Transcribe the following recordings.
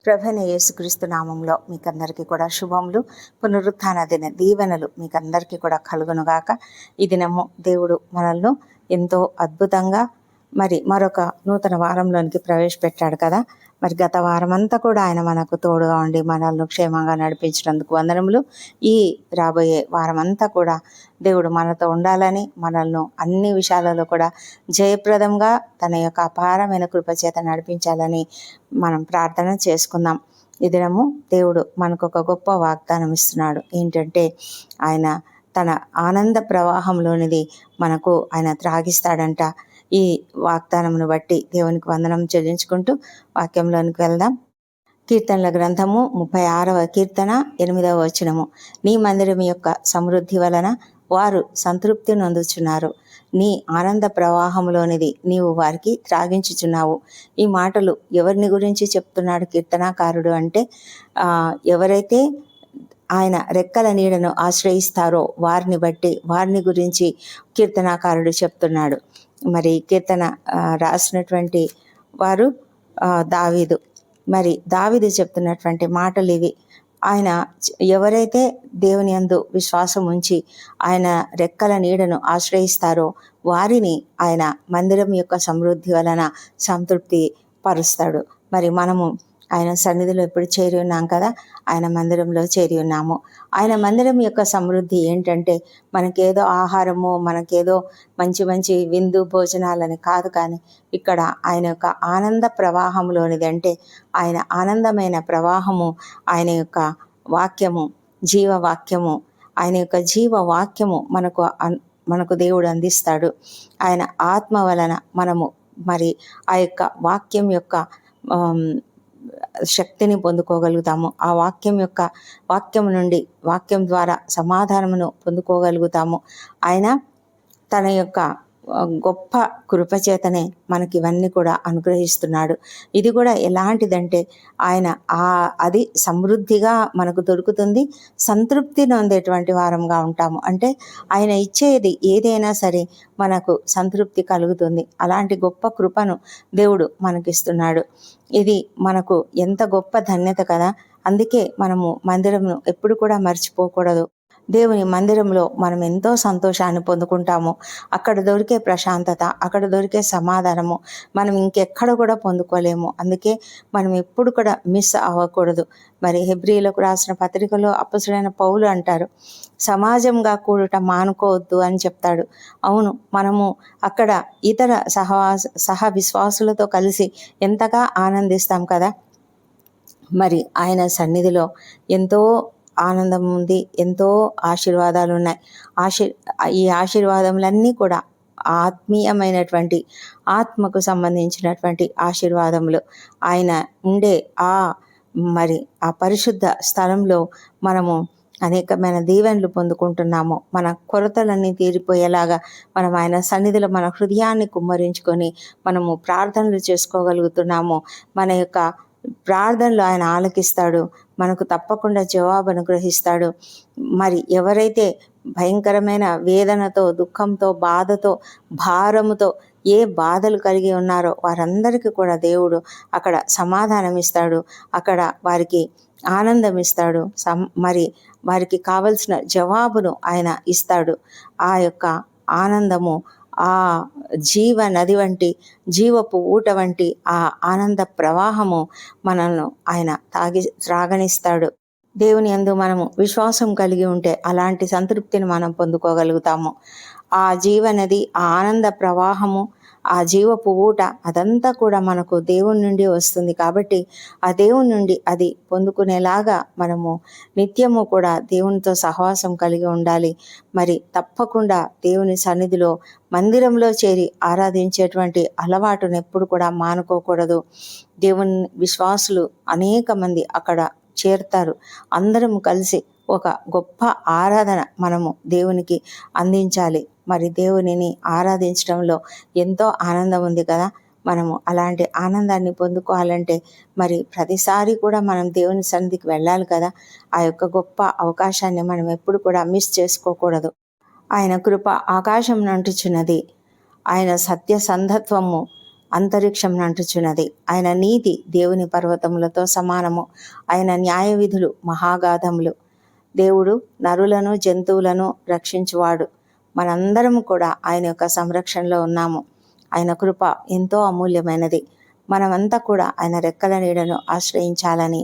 ప్రభువైన యేసుక్రీస్తు నామంలో మీకందరికీ కూడా శుభములు, పునరుత్థాన దిన దీవెనలు మీకందరికీ కూడా కలుగునుగాక. ఈ దినము దేవుడు మనల్ని ఎంతో అద్భుతంగా మరొక నూతన వారంలోనికి ప్రవేశపెట్టాడు కదా. గత వారం అంతా కూడా ఆయన మనకు తోడుగా ఉండి మనల్ని క్షేమంగా నడిపించినందుకు వందనములు. ఈ రాబోయే వారం అంతా కూడా దేవుడు మనతో ఉండాలని, మనల్ని అన్ని విషయాలలో కూడా జయప్రదంగా తన యొక్క అపారమైన కృపచేత నడిపించాలని మనం ప్రార్థన చేసుకుందాం. ఈ దినము దేవుడు మనకు ఒక గొప్ప వాగ్దానం ఇస్తున్నాడు. ఏంటంటే ఆయన తన ఆనంద ప్రవాహంలోనిది మనకు ఆయన త్రాగిస్తాడంట. ఈ వాగ్దానమును బట్టి దేవునికి వందనం చెల్లించుకుంటూ వాక్యంలోనికి వెళ్దాం. కీర్తనల గ్రంథము 36వ కీర్తన 8వ వచనము. నీ మందిరం యొక్క సమృద్ధి వలన వారు సంతృప్తి నొందుచున్నారు. నీ ఆనంద ప్రవాహంలోనిది నీవు వారికి త్రాగించుచున్నావు. ఈ మాటలు ఎవరిని గురించి చెప్తున్నాడు కీర్తనాకారుడు అంటే, ఎవరైతే ఆయన రెక్కల నీడను ఆశ్రయిస్తారో వారిని గురించి కీర్తనాకారుడు చెప్తున్నాడు. కీర్తన రాసినటువంటి వారు దావీదు. దావీదు చెప్తున్నటువంటి మాటలు ఇవి. ఆయన ఎవరైతే దేవుని యందు విశ్వాసం ఉంచి ఆయన రెక్కల నీడను ఆశ్రయిస్తారో వారిని ఆయన మందిరం యొక్క సమృద్ధి వలన సంతృప్తి పరుస్తాడు. మనము ఆయన సన్నిధిలో ఎప్పుడు చేరి ఉన్నాం కదా, ఆయన మందిరంలో చేరి ఉన్నాము. ఆయన మందిరం యొక్క సమృద్ధి ఏంటంటే మనకేదో ఆహారము, మనకేదో మంచి మంచి విందు భోజనాలని కాదు, కానీ ఇక్కడ ఆయన యొక్క ఆనంద ప్రవాహంలోనిది. అంటే ఆయన ఆనందమైన ప్రవాహము, ఆయన యొక్క వాక్యము, జీవవాక్యము, ఆయన యొక్క జీవవాక్యము మనకు దేవుడు అందిస్తాడు. ఆయన ఆత్మ వలన మనము ఆ యొక్క వాక్యం యొక్క శక్తిని పొందుకోగలుగుతాము. ఆ వాక్యం ద్వారా సమాధానమును పొందుకోగలుగుతాము. ఆయన తన యొక్క గొప్ప కృపచేతనే మనకి ఇవన్నీ కూడా అనుగ్రహిస్తున్నాడు. ఇది కూడా ఎలాంటిదంటే ఆయన అది సమృద్ధిగా మనకు దొరుకుతుంది, సంతృప్తి నొందేటువంటి వారంగా ఉంటాము. అంటే ఆయన ఇచ్చేది ఏదైనా సరే మనకు సంతృప్తి కలుగుతుంది. అలాంటి గొప్ప కృపను దేవుడు మనకిస్తున్నాడు. ఇది మనకు ఎంత గొప్ప ధన్యత కదా. అందుకే మనము మందిరమును ఎప్పుడు కూడా మర్చిపోకూడదు. దేవుని మందిరంలో మనం ఎంతో సంతోషాన్ని పొందుకుంటాము. అక్కడ దొరికే ప్రశాంతత, అక్కడ దొరికే సమాధానము మనం ఇంకెక్కడ కూడా పొందుకోలేము. అందుకే మనం ఎప్పుడు కూడా మిస్ అవ్వకూడదు. హెబ్రీలకు రాసిన పత్రికలో అపొస్తలుడైన పౌలు అంటారు, సమాజంగా కూడుట మానుకోవద్దు అని చెప్తాడు. అవును, మనము అక్కడ ఇతర సహ విశ్వాసులతో కలిసి ఎంతగా ఆనందిస్తాం కదా. ఆయన సన్నిధిలో ఎంతో ఆనందం ఉంది, ఎంతో ఆశీర్వాదాలు ఉన్నాయి. ఈ ఆశీర్వాదములన్నీ కూడా ఆత్మీయమైనటువంటి, ఆత్మకు సంబంధించినటువంటి ఆశీర్వాదములు. ఆయన ఉండే ఆ పరిశుద్ధ స్థలంలో మనము అనేకమైన దీవెనలు పొందుకుంటున్నాము. మన కొరతలన్నీ తీరిపోయేలాగా మనం ఆయన సన్నిధిలో మన హృదయాన్ని కుమ్మరించుకొని మనము ప్రార్థనలు చేసుకోగలుగుతున్నాము. మన యొక్క ప్రార్థనలు ఆయన ఆలకిస్తాడు, మనకు తప్పకుండా జవాబు అనుగ్రహిస్తాడు. ఎవరైతే భయంకరమైన వేదనతో, దుఃఖంతో, బాధతో, భారముతో ఏ బాధలు కలిగి ఉన్నారో వారందరికీ కూడా దేవుడు అక్కడ సమాధానం ఇస్తాడు, అక్కడ వారికి ఆనందం ఇస్తాడు, వారికి కావలసిన జవాబును ఆయన ఇస్తాడు. ఆ యొక్క ఆనందము ఆ జీవ నది వంటి, జీవపు ఊట వంటి ఆ ఆనంద ప్రవాహము మనల్ని ఆయన త్రాగనిస్తాడు. దేవుని యందు మనము విశ్వాసం కలిగి ఉంటే అలాంటి సంతృప్తిని మనం పొందుకోగలుగుతాము. ఆ జీవనది, ఆ ఆనంద ప్రవాహము, ఆ జీవపు ఊట అదంతా కూడా మనకు దేవుని నుండి వస్తుంది. కాబట్టి ఆ దేవుని నుండి అది పొందుకునేలాగా మనము నిత్యము కూడా దేవునితో సహవాసం కలిగి ఉండాలి. తప్పకుండా దేవుని సన్నిధిలో మందిరంలో చేరి ఆరాధించేటువంటి అలవాటును ఎప్పుడు కూడా మానుకోకూడదు. దేవుని విశ్వాసులు అనేక మంది అక్కడ చేరుతారు. అందరం కలిసి ఒక గొప్ప ఆరాధన మనము దేవునికి అందించాలి. దేవునిని ఆరాధించడంలో ఎంతో ఆనందం ఉంది కదా. మనము అలాంటి ఆనందాన్ని పొందుకోవాలంటే ప్రతిసారి కూడా మనం దేవుని సన్నిధికి వెళ్ళాలి కదా. ఆ యొక్క గొప్ప అవకాశాన్ని మనం ఎప్పుడు కూడా మిస్ చేసుకోకూడదు. ఆయన కృప ఆకాశం నంటుచున్నది, ఆయన సత్య సంధత్వము అంతరిక్షం నంటుచున్నది. ఆయన నీతి దేవుని పర్వతములతో సమానము. ఆయన న్యాయ విధులు మహాగాధములు. దేవుడు నరులను జంతువులను రక్షించువాడు. మనందరము కూడా ఆయన యొక్క సంరక్షణలో ఉన్నాము. ఆయన కృప ఎంతో అమూల్యమైనది. మనమంతా కూడా ఆయన రెక్కల నీడను ఆశ్రయించాలని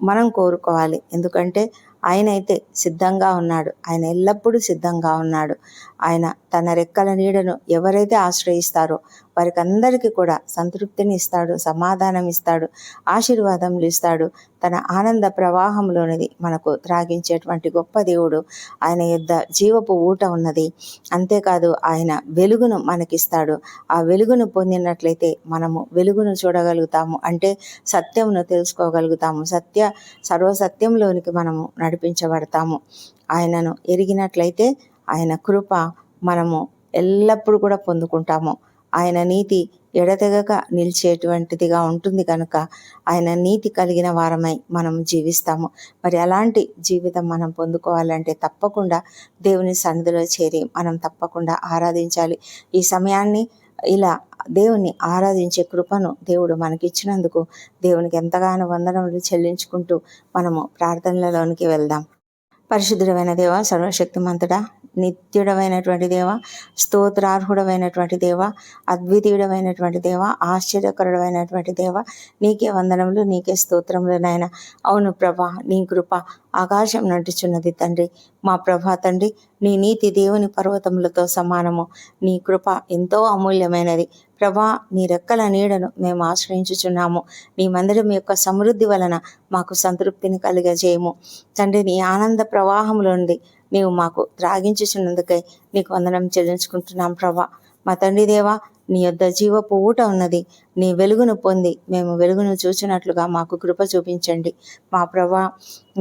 మనం కోరుకోవాలి. ఎందుకంటే ఆయన అయితే సిద్ధంగా ఉన్నాడు. ఆయన ఎల్లప్పుడూ సిద్ధంగా ఉన్నాడు. ఆయన తన రెక్కల నీడను ఎవరైతే ఆశ్రయిస్తారో వారికి అందరికీ కూడా సంతృప్తిని ఇస్తాడు, సమాధానం ఇస్తాడు, ఆశీర్వాదములు ఇస్తాడు. తన ఆనంద ప్రవాహంలోనిది మనకు త్రాగించేటువంటి గొప్ప దేవుడు. ఆయన యొద్ద జీవపు ఊట ఉన్నది. అంతేకాదు ఆయన వెలుగును మనకిస్తాడు. ఆ వెలుగును పొందినట్లయితే మనము వెలుగును చూడగలుగుతాము. అంటే సత్యమును తెలుసుకోగలుగుతాము. సర్వసత్యంలోనికి మనము నడిపించబడతాము. ఆయనను ఎరిగినట్లయితే ఆయన కృప మనము ఎల్లప్పుడూ కూడా పొందుకుంటాము. ఆయన నీతి ఎడతెగక నిలిచేటువంటిదిగా ఉంటుంది కనుక ఆయన నీతి కలిగిన వారమై మనం జీవిస్తాము. మరి అలాంటి జీవితం మనం పొందుకోవాలంటే తప్పకుండా దేవుని సన్నిధిలో చేరి మనం తప్పకుండా ఆరాధించాలి. ఈ సమయాన్ని ఇలా దేవుని ఆరాధించే కృపను దేవుడు మనకిచ్చినందుకు దేవునికి ఎంతగానో వందనములు చెల్లించుకుంటూ మనము ప్రార్థనలలోనికి వెళ్దాం. పరిశుద్ధుడైన దేవ, సర్వశక్తిమంతుడా, నిత్యుడమైనటువంటి దేవ, స్తోత్రార్హుడమైనటువంటి దేవ, అద్వితీయుడమైనటువంటి దేవ, ఆశ్చర్యకరుడమైనటువంటి దేవ, నీకే వందనములు, నీకే స్తోత్రములు నాయన. అవును ప్రభా, నీ కృప ఆకాశం నటుచున్నది తండ్రి. మా ప్రభా తండ్రి, నీ నీతి దేవుని పర్వతములతో సమానము. నీ కృప ఎంతో అమూల్యమైనది. ప్రభా, నీ రెక్కల నీడను మేము ఆశ్రయించుచున్నాము. నీ మందిరం యొక్క సమృద్ధి వలన మాకు సంతృప్తిని కలిగజేయము తండ్రి. నీ ఆనంద ప్రవాహంలో నుండి నీవు మాకు త్రాగించుచున్నందుకై నీకు వందనం చెల్లించుకుంటున్నాం ప్రభా. మా తండ్రి దేవా, నీ యొద్ద జీవపు ఊట ఉన్నది. నీ వెలుగును పొంది మేము వెలుగును చూచినట్లుగా మాకు కృప చూపించండి మా ప్రభా.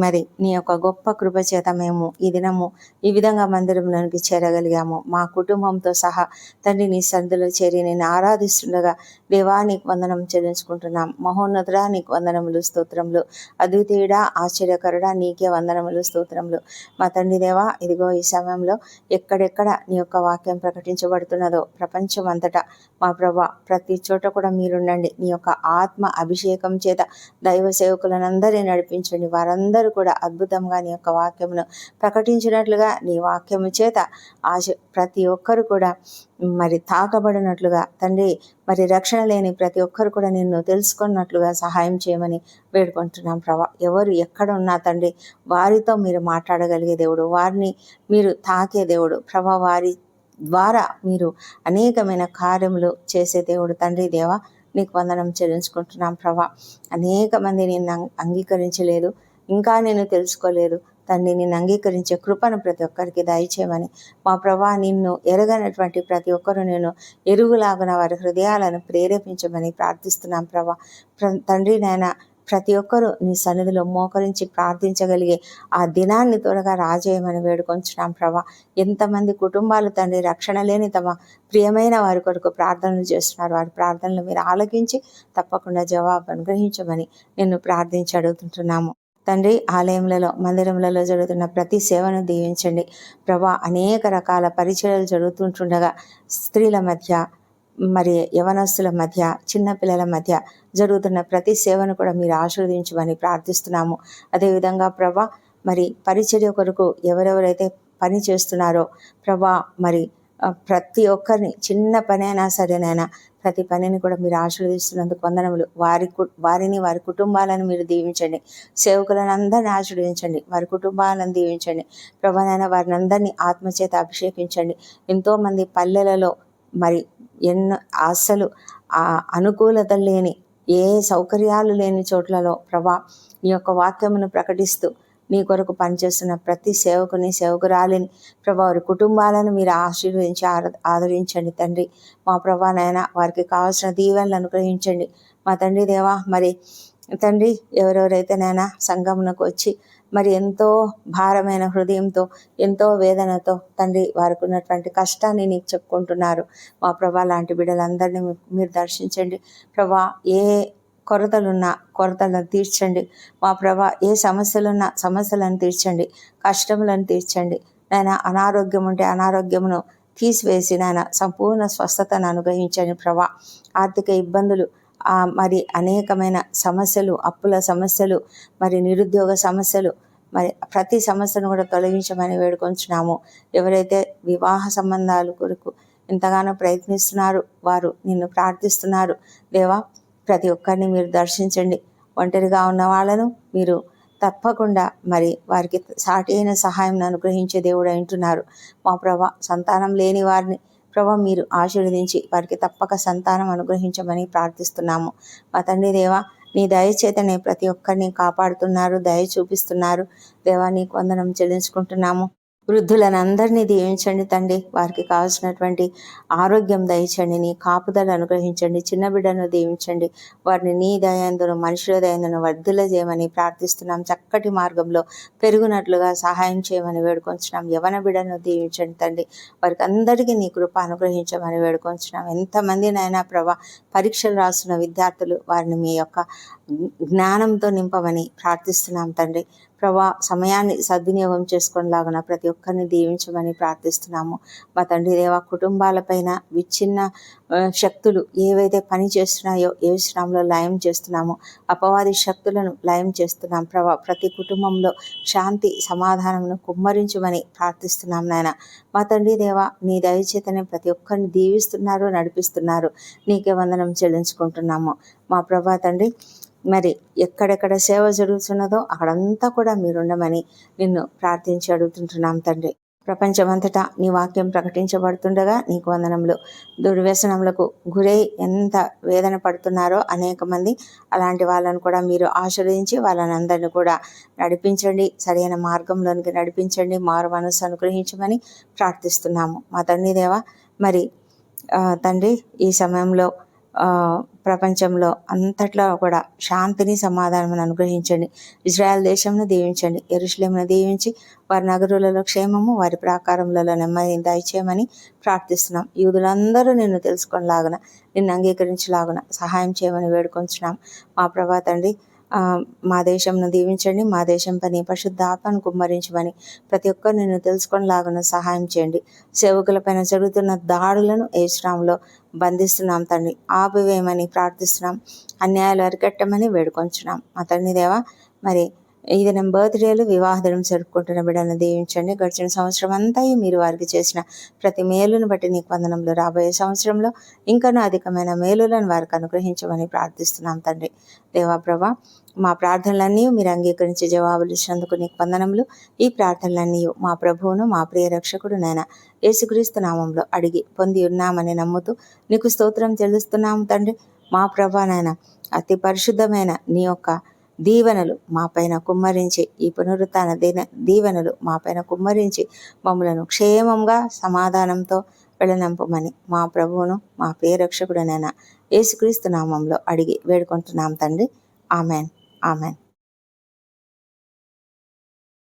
మరి నీ యొక్క గొప్ప కృప చేత మేము ఈ దినము ఈ విధంగా మందిరంలోనికి చేరగలిగాము. మా కుటుంబంతో సహా తండ్రి నీ సన్నిధిలో చేరి నేను ఆరాధిస్తుండగా దేవా నీకు వందనం చెల్లించుకుంటున్నాం. మహోన్నతుడా నీకు వందనములు, స్తోత్రములు. అద్వితీయుడా, ఆశ్చర్యకరుడా, నీకే వందనములు, స్తోత్రములు. మా తండ్రి దేవా, ఇదిగో ఈ సమయంలో ఎక్కడెక్కడ నీ యొక్క వాక్యం ప్రకటించబడుతున్నదో ప్రపంచం అంతటా మా ప్రభా ప్రతి చోట కూడా మీరుండండి. నీ యొక్క ఆత్మ అభిషేకం చేత దైవ సేవకులనందరినీ నడిపించండి. వారందరూ కూడా అద్భుతంగా నీ యొక్క వాక్యమును ప్రకటించినట్లుగా నీ వాక్యము చేత ప్రతి ఒక్కరు కూడా మరి తాకబడినట్లుగా తండ్రి, మరి రక్షణ లేని ప్రతి ఒక్కరు కూడా నిన్ను తెలుసుకున్నట్లుగా సహాయం చేయమని వేడుకుంటున్నాం ప్రభా. ఎవరు ఎక్కడ ఉన్నా తండ్రి, వారితో మీరు మాట్లాడగలిగే దేవుడు, వారిని మీరు తాకే దేవుడు ప్రభా. వారి ద్వారా మీరు అనేకమైన కార్యములు చేసే దేవుడు తండ్రి దేవా, నీకు వందనం చెల్లించుకుంటున్నాం ప్రభా. అనేక మంది నిన్ను అంగీకరించలేదు, ఇంకా నేను తెలుసుకోలేదు తండ్రి. నిన్ను అంగీకరించే కృపను ప్రతి ఒక్కరికి దయచేయమని మా ప్రభా. నిన్ను ఎరగనటువంటి ప్రతి ఒక్కరు నేను ఎరుగులాగున వారి హృదయాలను ప్రేరేపించమని ప్రార్థిస్తున్నాం ప్రభా. తండ్రి నాయన, ప్రతి ఒక్కరూ నీ సన్నిధిలో మోకరించి ప్రార్థించగలిగే ఆ దినాన్ని త్వరగా రాజేయమని వేడుకొంచున్నాం ప్రభా. ఎంతమంది కుటుంబాలు తండ్రి రక్షణ లేని తమ ప్రియమైన వారి కొరకు ప్రార్థనలు చేస్తున్నారు. వారి ప్రార్థనలు మీరు ఆలకించి తప్పకుండా జవాబు అనుగ్రహించమని నిన్ను ప్రార్థించి అడుగుతుంటున్నాము తండ్రి. ఆలయములలో, మందిరములలో జరుగుతున్న ప్రతి సేవను దీవించండి ప్రభా. అనేక రకాల పరిచర్యలు జరుగుతుంటుండగా స్త్రీల మధ్య, మరి యవనస్తుల మధ్య, చిన్నపిల్లల మధ్య జరుగుతున్న ప్రతి సేవను కూడా మీరు ఆశీర్వదించమని ప్రార్థిస్తున్నాము. అదేవిధంగా ప్రభా, మరి పరిచర్య కొరకు ఎవరెవరైతే పని చేస్తున్నారో ప్రభా, మరి ప్రతి ఒక్కరిని చిన్న పని అయినా సరేనైనా ప్రతి పనిని కూడా మీరు ఆశీర్వదిస్తున్నందుకు వందనములు. వారిని వారి కుటుంబాలను మీరు దీవించండి. సేవకులను అందరినీ ఆశీర్వదించండి. వారి కుటుంబాలను దీవించండి ప్రభా. నాయన వారిని అందరినీ ఆత్మచేత అభిషేకించండి. ఎంతోమంది పల్లెలలో మరి ఎన్నో అసలు అనుకూలత లేని, ఏ సౌకర్యాలు లేని చోట్లలో ప్రభా నీ యొక్క వాక్యమును ప్రకటిస్తూ నీ కొరకు పనిచేస్తున్న ప్రతి సేవకుని, సేవకురాలిని ప్రభా, వారి కుటుంబాలను మీరు ఆశీర్వదించి ఆదరించండి తండ్రి. మా ప్రభా నాయన, వారికి కావాల్సిన దీవెనలు అనుగ్రహించండి మా తండ్రి దేవా. మరి తండ్రి, ఎవరెవరైతే నాయన సంఘమునకు వచ్చి మరి ఎంతో భారమైన హృదయంతో, ఎంతో వేదనతో తండ్రి వారికి ఉన్నటువంటి కష్టాన్ని నీకు చెప్పుకుంటున్నారు మా ప్రభా. లాంటి బిడ్డలందరినీ మీరు దర్శించండి ప్రభా. ఏ కొరతలున్నా కొరతలను తీర్చండి మా ప్రభా. ఏ సమస్యలున్నా సమస్యలను తీర్చండి, కష్టములను తీర్చండి నాయన. అనారోగ్యం ఉంటే అనారోగ్యమును తీసివేసి నాయన సంపూర్ణ స్వస్థతను అనుగ్రహించండి ప్రభా. ఆర్థిక ఇబ్బందులు, మరి అనేకమైన సమస్యలు, అప్పుల సమస్యలు, మరి నిరుద్యోగ సమస్యలు, మరి ప్రతి సమస్యను కూడా తొలగించమని వేడుకొంచున్నాము. ఎవరైతే వివాహ సంబంధాల కొరకు ఎంతగానో ప్రయత్నిస్తున్నారు, వారు నిన్ను ప్రార్థిస్తున్నారు దేవా. ప్రతి ఒక్కరిని మీరు దర్శించండి. ఒంటరిగా ఉన్న వాళ్ళను మీరు తప్పకుండా మరి వారికి సాటి అయిన సహాయం అనుగ్రహించే దేవుడు అంటున్నారు మా ప్రభా. సంతానం లేని వారిని ప్రభా మీరు ఆశీర్వదించి వారికి తప్పక సంతానం అనుగ్రహించమని ప్రార్థిస్తున్నాము. మా తండ్రి దేవా, నీ దయచేతనే ప్రతి ఒక్కరిని కాపాడుతున్నారు, దయ చూపిస్తున్నారు దేవా. నీకు వందనం చెల్లించుకుంటున్నాము. వృద్ధులను అందరినీ దీవించండి తండ్రి. వారికి కావాల్సినటువంటి ఆరోగ్యం దయచండి, నీ కాపుదలు అనుగ్రహించండి. చిన్న బిడ్డను దీవించండి, వారిని నీ దయందును మనుషుల దయందును వర్ధుల చేయమని ప్రార్థిస్తున్నాం. చక్కటి మార్గంలో పెరుగునట్లుగా సహాయం చేయమని వేడుకొంచున్నాం. యవన బిడ్డను దీవించండి తండ్రి. వారికి అందరికీ నీ కృప అనుగ్రహించమని వేడుకొంచున్నాం. ఎంతమందినైనా ప్రభా పరీక్షలు రాస్తున్న విద్యార్థులు, వారిని మీ యొక్క జ్ఞానంతో నింపమని ప్రార్థిస్తున్నాం తండ్రి. ప్రభా సమయాన్ని సద్వినియోగం చేసుకునేలాగున ప్రతి ఒక్కరిని దీవించమని ప్రార్థిస్తున్నాము. మా తండ్రి దేవ, కుటుంబాలపైన విచ్ఛిన్న శక్తులు ఏవైతే పని చేస్తున్నాయో యేసునామములో లయం చేస్తున్నామో, అపవాది శక్తులను లయం చేస్తున్నాం ప్రభా. ప్రతి కుటుంబంలో శాంతి సమాధానమును కుమ్మరించమని ప్రార్థిస్తున్నాం నాయన. మా తండ్రి దేవ, నీ దయచేతనే ప్రతి ఒక్కరిని దీవిస్తున్నారు, నడిపిస్తున్నారు. నీకే వందనం చెల్లించుకుంటున్నాము మా ప్రభా తండ్రి. మరి ఎక్కడెక్కడ సేవ జరుగుతున్నదో అక్కడంతా కూడా మీరుండమని నిన్ను ప్రార్థించి అడుగుతుంటున్నాం తండ్రి. ప్రపంచమంతటా నీ వాక్యం ప్రకటించబడుతుండగా నీకు వందనములు. దుర్వ్యసనములకు గురై ఎంత వేదన పడుతున్నారో అనేక మంది, అలాంటి వాళ్ళను కూడా మీరు ఆశీర్వదించి వాళ్ళని అందరినీ కూడా నడిపించండి, సరైన మార్గంలోనికి నడిపించండి, మారు మనస్సు అనుగ్రహించమని ప్రార్థిస్తున్నాము మా తండ్రి దేవా. మరి తండ్రి, ఈ సమయంలో ప్రపంచంలో అంతట్లో కూడా శాంతిని సమాధానం అనుగ్రహించండి. ఇజ్రాయెల్ దేశంను దీవించండి, యెరూషలేమును దీవించి వారి నగరులలో క్షేమము, వారి ప్రాకారములలో నెమ్మది దయచేయమని ప్రార్థిస్తున్నాం. యూదులందరూ నిన్ను తెలుసుకొనిలాగున, నిన్ను అంగీకరించలాగున సహాయం చేయమని వేడుకొంచున్నాం మా ప్రభా తండ్రి. మా దేశంను దీవించండి, మా దేశంపై నీ పరిశుద్ధ ఆత్మను కుమ్మరించమని ప్రతి ఒక్కరు నిన్ను తెలుసుకొనిలాగున సహాయం చేయండి. సేవకులపైన జరుగుతున్న దాడులను యేసునామములో బంధిస్తున్నాం తండ్రి, ఆపివేయమని ప్రార్థిస్తున్నాం. అన్యాయాలు అరికట్టమని వేడుకొంచున్నాం మా తండ్రి దేవా. మరి ఈ దినం బర్త్డేలు, వివాహ దినం జరుపుకుంటున్న బిడ్డలను దీవించండి. గడిచిన సంవత్సరం అంతా మీరు వారికి చేసిన ప్రతి మేలును బట్టి నీకు వందనములు. రాబోయే సంవత్సరంలో ఇంకనూ అధికమైన మేలులను వారికి అనుగ్రహించమని ప్రార్థిస్తున్నాం తండ్రి దేవా. ప్రభా, మా ప్రార్థనలన్నీ మీరు అంగీకరించి జవాబులు ఇచ్చినందుకు నీకు వందనములు. ఈ ప్రార్థనలన్నీ మా ప్రభువును, మా ప్రియ రక్షకుడు నైనా యేసుక్రీస్తు నామంలో అడిగి పొంది ఉన్నామని నమ్ముతూ నీకు స్తోత్రం చెల్లిస్తున్నాము తండ్రి. మా ప్రభా నాయన, అతి పరిశుద్ధమైన నీ యొక్క దీవెనలు మా పైన కుమ్మరించి, ఈ పునరుత్థాన దీవెనలు మా పైన కుమ్మరించి మమ్మలను క్షేమంగా సమాధానంతో వెళ్ళనంపమని మా ప్రభువును, మా ప్రియ రక్షకుడనైన యేసుక్రీస్తు నామంలో అడిగి వేడుకుంటున్నాం తండ్రి. Amen, amen.